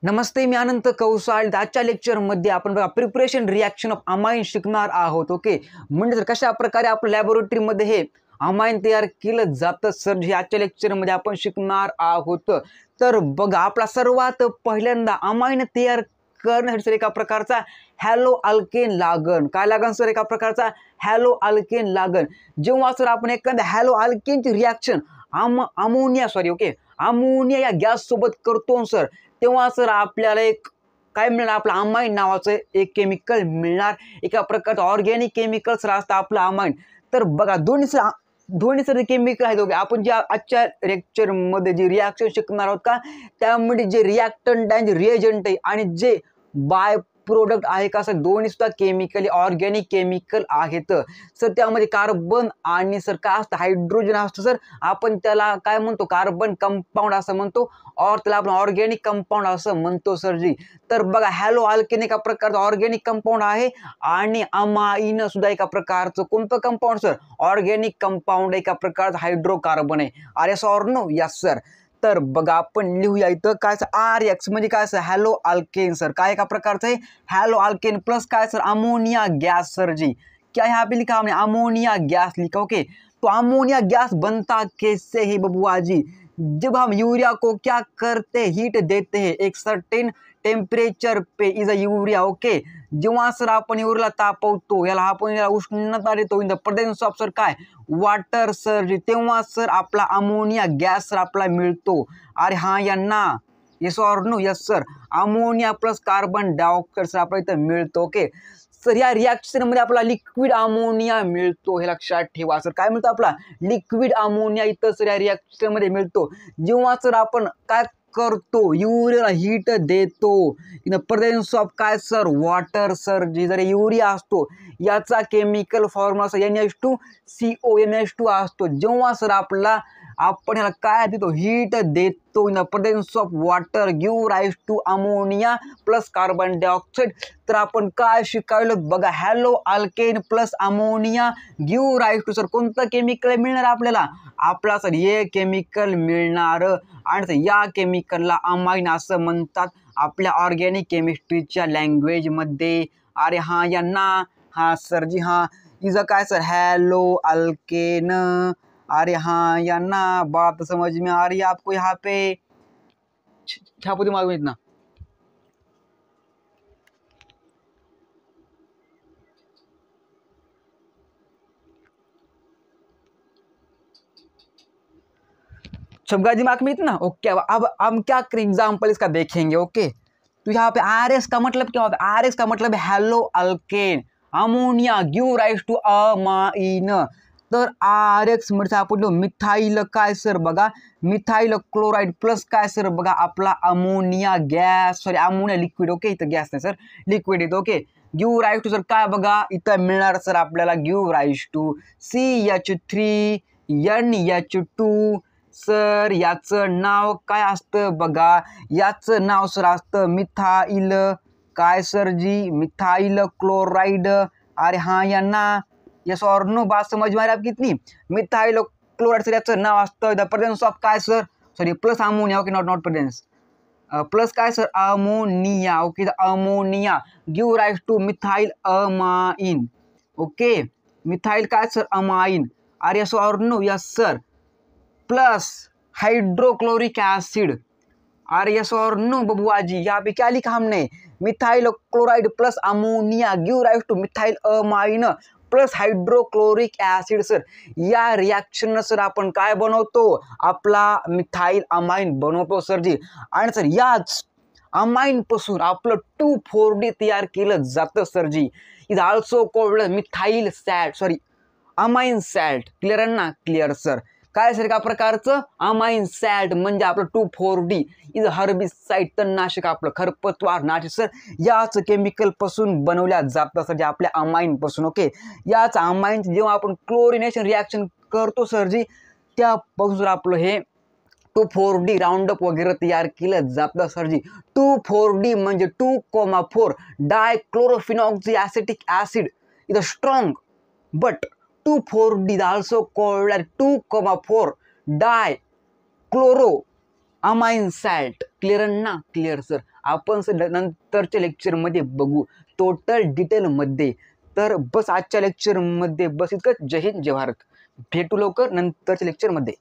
नमस्ते, मी अनंत कौसाल. आजच्या लेक्चरमध्ये आपण बघा प्रिपरेशन रिॲक्शन ऑफ अमाइन शिकणार आहोत. ओके, म्हणजे जर कशा प्रकारे आपल्या लॅबोरेटरीमध्ये हे अमाइन तयार केलं जातं सर, हे आजच्या लेक्चरमध्ये आपण शिकणार आहोत. तर बघा, आपला सर्वात पहिल्यांदा अमाइन तयार करण्यासाठी सर एका प्रकारचा हॅलो अल्केन लागन. काय लागन सर? एका प्रकारचा हॅलो अल्केन लागन. जेव्हा सर आपण एखाद्या हॅलो अल्केनची रिॲक्शन अमोनिया या गॅस सोबत करतो सर, तेव्हा सर आपल्याला एक काय मिळणार? आपलं अमाइन नावाचं एक केमिकल मिळणार. एका प्रकारचं ऑर्गॅनिक केमिकल सर असतं आपलं अमाइन. तर बघा, दोन्ही सर केमिकल आहेत. ओके, आपण जे आजच्या लेक्चरमध्ये जे रिॲक्शन शिकणार आहोत का, त्यामध्ये जे रिॲक्टंट आहे, जे रिएजंट आहे आणि जे बाय प्रोडक्ट आहे का सर, दोन्ही सुद्धा केमिकल ऑर्गॅनिक केमिकल आहेत सर. त्यामध्ये कार्बन आणि सर काय असतं? हायड्रोजन असतं सर. आपण त्याला काय म्हणतो? कार्बन कंपाऊंड असं म्हणतो, और त्याला आपण ऑर्गॅनिक कंपाऊंड असं म्हणतो सर जी. तर बघा, हॅलो अल्केन एका प्रकारचं ऑर्गॅनिक कंपाऊंड आहे आणि अमाइन सुद्धा एका प्रकारचं कोणतं कंपाऊंड सर? ऑर्गॅनिक कंपाऊंड एका प्रकारचं हायड्रोकार्बन आहे. R S or no? Yes sir. तर बघा, आपण लिहूया इथं काय सर, आर एक्स म्हणजे काय सर? Hello alkane sir. काय एका प्रकारचं आहे? हॅलो अल्केन प्लस काय सर? अमोनिया गैस सर जी. क्या यहाँ पे लिखा हमने? अमोनिया गैस लिखा. ओके, तो अमोनिया गैस बनता कैसे है बबुआ जी? जब हम यूरिया को क्या करते, हीट देते हैं एक सर्टेन टेम्परेचर पे इज अ यूरिया. ओके, जेव्हा सर आपण युरियाला तापवतो, याला आपण उष्णता देतो in the presence of sir काय? वाटर सर, तेव्हा सर आपला अमोनिया गॅस सर आपला मिळतो. अरे हां या ना? Yes or no? Yes sir. Ammonia plus carbon dioxide sir आपल्याला इथं मिळतो. ओके सर, या रिॲक्शनमध्ये आपला लिक्विड अमोनिया मिळतो, हे लक्षात ठेवा सर. काय मिळतो? आपला लिक्विड अमोनिया इथं सर या रिॲक्शनमध्ये मिळतो. जेव्हा सर आपण काय करतो, युरियाला हीट देतो इन द प्रेझेन्स ऑफ काय सर? वॉटर सर जी. जर युरिया असतो, याचा chemical formula sir NH2CO NH2 असतो. जेव्हा सर आपण ह्याला काय देतो? हीट देतो in the presence of water, give rise to ammonia plus carbon dioxide. तर आपण काय शिकायलो बघा, halo alkane plus ammonia give rise to sir कोणतं केमिकल मिळणार आपल्याला? आपला सर हे केमिकल मिळणार. आणि सर या केमिकलला अमाइन असं म्हणतात आपल्या ऑर्गॅनिक केमिस्ट्रीच्या लँग्वेजमध्ये. अरे हां या ना? हां सर जी. हां, इज काय सर? Hello alkane. अरे हाँ या ना? बात समझ में आ रही है आपको? यहाँ पे छापो दिमाग में इतना. सबका दिमाग में इतना. ओके, अब हम क्या एग्जाम्पल इसका देखेंगे. ओके, तो यहाँ पे आर एस का मतलब क्या होता है? आर एस का मतलब halo alkane ammonia give rise to amine. तर आर एक्स म्हणजे आपण मिथाइल काय सर बघा, मिथाइल क्लोराइड प्लस काय सर बघा, आपला ammonia gas, sorry ammonia liquid. Okay, इथं गॅस नाही सर, लिक्विड येतो. Okay, give rise to sir काय बघा इथं मिळणार सर आपल्याला? Give rise to CH3 NH2 sir. याचं नाव काय असतं बघा? याचं नाव सर असतं मिथाइल काय सर जी? Methyl chloride. अरे हाँ या ना? Yes or no? बात समझ में आ रही आपकी इतनी? मिथाइल क्लोराइड सर याचं नाव असतं द प्रेझेन्स ऑफ काय sir? Sorry plus ammonia. Okay, not presence, plus काय sir? Ammonia. Okay, ammonia give rise to methyl amine. Okay, methyl काय सर? अमाइन. अरे yes or no? Yes sir. Plus hydrochloric acid. अरे yes or no बबुआ जी? यहाँ पे क्या लिखा हमने? Methyl chloride plus ammonia give rise to methyl amine plus hydrochloric acid sir. या रिॲक्शन सर आपण काय बनवतो? आपला मिथाइल अमाइन बनवतो सर जी. आणि सर याच अमाइन पासून आपलं 2,4-D तयार केलं जातं सर जी. Is also called methyl salt, sorry amine salt. Clear आहे ना? Clear sir. काय सर? एका प्रकारचं अमाइन सॅल्ट म्हणजे आपलं 2,4-D इज हर्बिसाइड, तणनाशक, आपलं खरपतवार नाशक सर. याच केमिकल पासून बनवल्या जातं सर, जे आपल्या अमाइन पासून. ओके, याच अमाइन जेव्हा आपण क्लोरिनेशन रिॲक्शन करतो सर जी, त्यापासून आपलं हे 2,4-D राऊंडअप वगैरे तयार केलं जातं सर जी. 2,4-D म्हणजे 2,4 dichlorophenoxy acetic acid is a strong but 2,4-D is also called as 2,4 dichloroamine salt. Clear ना? Clear sir. आपण सर नंतरच्या लेक्चरमध्ये बघू टोटल डिटेलमध्ये. तर बस आजच्या लेक्चरमध्ये बस इतकंच. जय हिंद जय भारत. भेटू लवकर नंतरच्या लेक्चरमध्ये.